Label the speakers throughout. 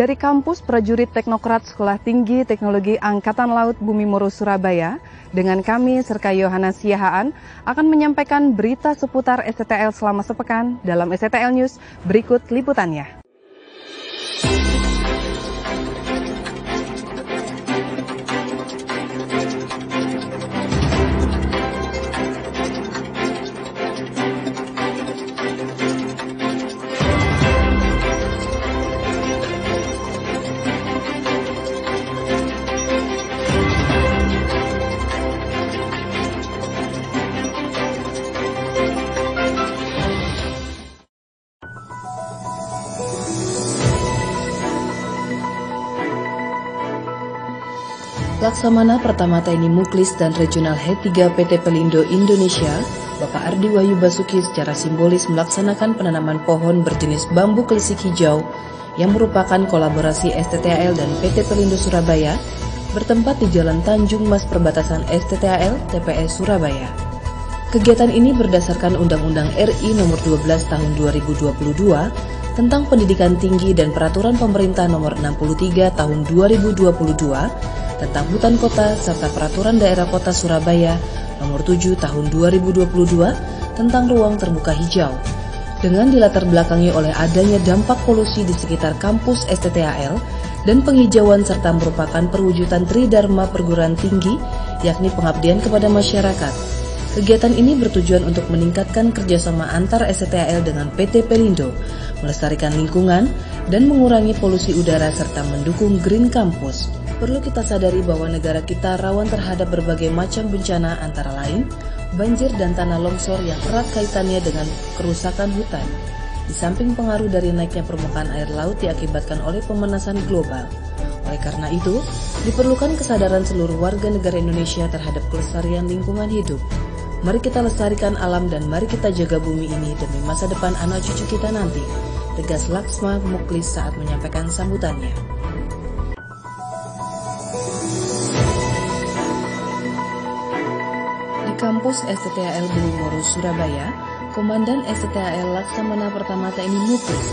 Speaker 1: Dari kampus Prajurit Teknokrat Sekolah Tinggi Teknologi Angkatan Laut Bumi Moro Surabaya, dengan kami Serka Yohana Siahaan akan menyampaikan berita seputar STTL selama sepekan dalam STTL News. Berikut liputannya.
Speaker 2: Laksamana Pertama TNI Muklis dan Regional Head 3 PT Pelindo Indonesia, Bapak Ardi Wahyu Basuki secara simbolis melaksanakan penanaman pohon berjenis bambu kelisik hijau yang merupakan kolaborasi STTL dan PT Pelindo Surabaya bertempat di Jalan Tanjung Mas perbatasan STTL TPS Surabaya. Kegiatan ini berdasarkan Undang-Undang RI Nomor 12 Tahun 2022 tentang Pendidikan Tinggi dan Peraturan Pemerintah Nomor 63 Tahun 2022 tentang Hutan Kota serta Peraturan Daerah Kota Surabaya Nomor 7 Tahun 2022 tentang Ruang Terbuka Hijau. Dengan dilatar belakangi oleh adanya dampak polusi di sekitar kampus STTL dan penghijauan serta merupakan perwujudan Tridharma Perguruan Tinggi, yakni pengabdian kepada masyarakat. Kegiatan ini bertujuan untuk meningkatkan kerjasama antar STTL dengan PT Pelindo, melestarikan lingkungan, dan mengurangi polusi udara serta mendukung Green Campus. Perlu kita sadari bahwa negara kita rawan terhadap berbagai macam bencana antara lain banjir dan tanah longsor yang erat kaitannya dengan kerusakan hutan. Di samping pengaruh dari naiknya permukaan air laut diakibatkan oleh pemanasan global. Oleh karena itu, diperlukan kesadaran seluruh warga negara Indonesia terhadap kelestarian lingkungan hidup. Mari kita lestarikan alam dan mari kita jaga bumi ini demi masa depan anak cucu kita nanti. Tegas Laksma Muklis saat menyampaikan sambutannya. Di kampus STTL Bumi Moro Surabaya, Komandan STTL Laksamana Pertama TNI Muklis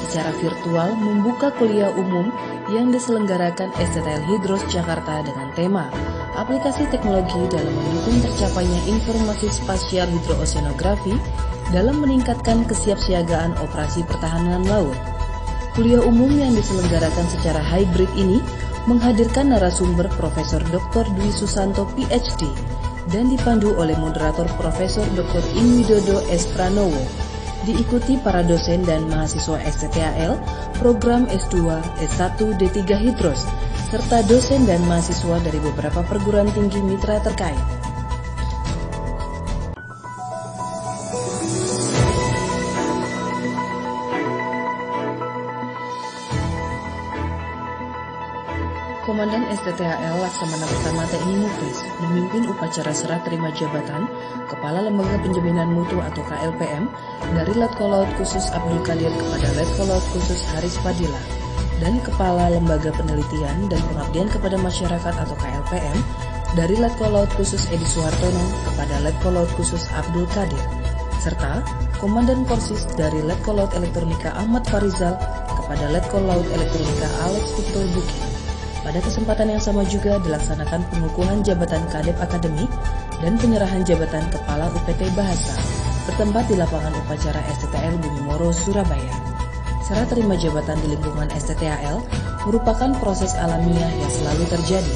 Speaker 2: secara virtual membuka kuliah umum yang diselenggarakan STTL Hidros Jakarta dengan tema Aplikasi Teknologi dalam mendukung tercapainya informasi spasial hidrooceanografi dalam meningkatkan kesiapsiagaan operasi pertahanan laut. Kuliah umum yang diselenggarakan secara hybrid ini menghadirkan narasumber Profesor Dr. Dwi Susanto PhD dan dipandu oleh moderator Profesor Dr. Inwidodo S. Pranowo, diikuti para dosen dan mahasiswa STTL, program S2, S1, D3 Hidros, serta dosen dan mahasiswa dari beberapa perguruan tinggi mitra terkait. Komandan STTL Laksamana Pertama TNI Muklis memimpin upacara serah terima jabatan Kepala Lembaga Penjaminan Mutu atau KLPM dari Letkol Laut Khusus Abdul Qadir kepada Letkol Laut Khusus Haris Padilla dan Kepala Lembaga Penelitian dan Pengabdian kepada Masyarakat atau KLPM dari Letkol Laut Khusus Edi Suhartono kepada Letkol Laut Khusus Abdul Qadir, serta Komandan Korsis dari Letkol Laut Elektronika Ahmad Farizal kepada Letkol Laut Elektronika Alex Victor Buki. Pada kesempatan yang sama juga dilaksanakan pengukuhan jabatan Kadep Akademik dan penyerahan jabatan Kepala UPT Bahasa bertempat di lapangan upacara STTL Bumi Moro Surabaya. Serah terima jabatan di lingkungan STTL merupakan proses alamiah yang selalu terjadi,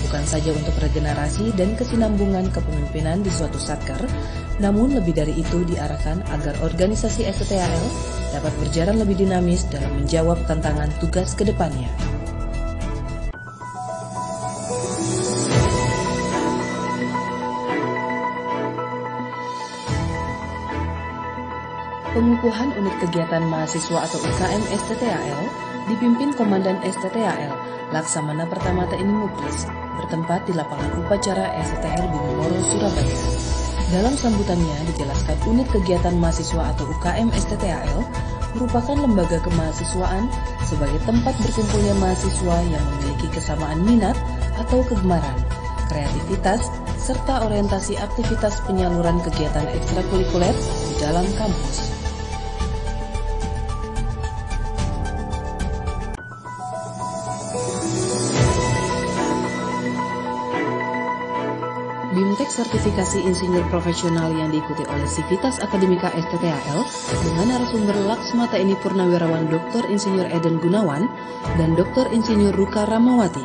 Speaker 2: bukan saja untuk regenerasi dan kesinambungan kepemimpinan di suatu satker, namun lebih dari itu diarahkan agar organisasi STTL dapat berjalan lebih dinamis dalam menjawab tantangan tugas ke depannya. Pengukuhan unit kegiatan mahasiswa atau UKM STTL dipimpin Komandan STTL Laksamana Pertama TNI Muklis bertempat di lapangan upacara STTL Bumi Moro Surabaya. Dalam sambutannya dijelaskan unit kegiatan mahasiswa atau UKM STTL merupakan lembaga kemahasiswaan sebagai tempat berkumpulnya mahasiswa yang memiliki kesamaan minat atau kegemaran, kreativitas, serta orientasi aktivitas penyaluran kegiatan ekstrakurikuler di dalam kampus. BIMTEK sertifikasi insinyur profesional yang diikuti oleh Sivitas Akademika STTAL dengan narasumber Laksma TNI Purnawirawan Dr. Insinyur Eden Gunawan dan Dr. Insinyur Ruka Ramawati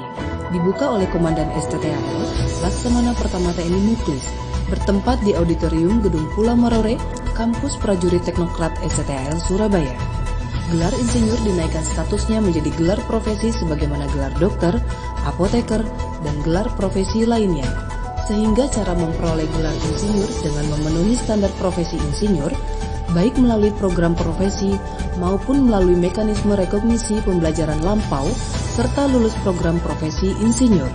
Speaker 2: dibuka oleh Komandan STTAL Laksamana Pertama TNI Muklis bertempat di Auditorium Gedung Pulau Marore, Kampus Prajurit Teknokrat STTAL Surabaya. Gelar insinyur dinaikkan statusnya menjadi gelar profesi sebagaimana gelar dokter, apoteker, dan gelar profesi lainnya. Sehingga cara memperoleh gelar insinyur dengan memenuhi standar profesi insinyur, baik melalui program profesi maupun melalui mekanisme rekognisi pembelajaran lampau, serta lulus program profesi insinyur.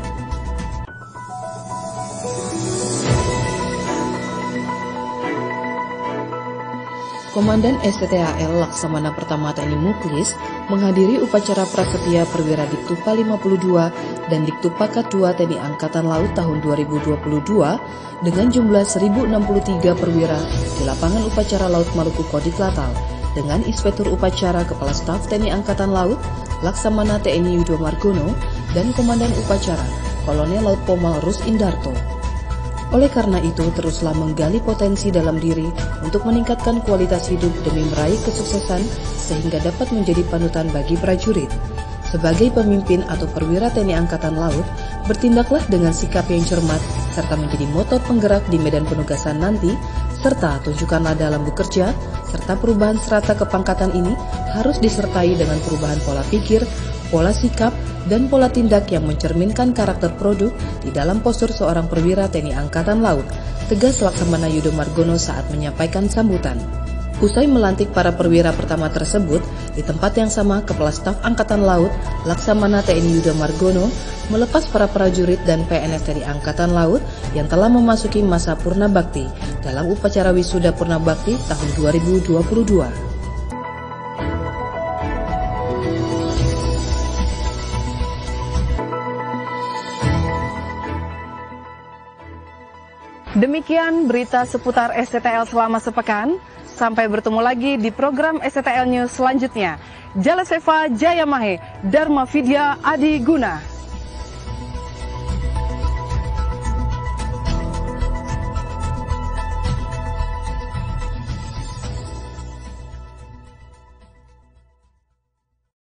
Speaker 2: Komandan STTAL Laksamana Pertama TNI Muklis menghadiri upacara prasetya Perwira Diktupa 52 dan Diktupakat 2 TNI Angkatan Laut tahun 2022 dengan jumlah 1063 perwira di lapangan upacara Laut Maluku Kodik Latal dengan Inspektur Upacara Kepala Staf TNI Angkatan Laut Laksamana TNI Yudo Margono dan Komandan Upacara Kolonel Laut Pomal Rus Indarto. Oleh karena itu, teruslah menggali potensi dalam diri untuk meningkatkan kualitas hidup demi meraih kesuksesan sehingga dapat menjadi panutan bagi prajurit. Sebagai pemimpin atau perwira TNI Angkatan Laut, bertindaklah dengan sikap yang cermat serta menjadi motor penggerak di medan penugasan nanti, serta tunjukkanlah dalam bekerja, serta perubahan serata kepangkatan ini harus disertai dengan perubahan pola pikir, pola sikap, dan pola tindak yang mencerminkan karakter produk di dalam postur seorang perwira TNI Angkatan Laut, tegas Laksamana Yudo Margono saat menyampaikan sambutan. Usai melantik para perwira pertama tersebut, di tempat yang sama Kepala Staf Angkatan Laut, Laksamana TNI Yudo Margono melepas para prajurit dan PNS TNI Angkatan Laut yang telah memasuki masa Purna Bakti dalam upacara wisuda Purna Bakti tahun 2022.
Speaker 1: Demikian berita seputar STTL selama sepekan. Sampai bertemu lagi di program STTL News selanjutnya. Jalaseva Jayamahe, Dharma Vidya Adi Guna.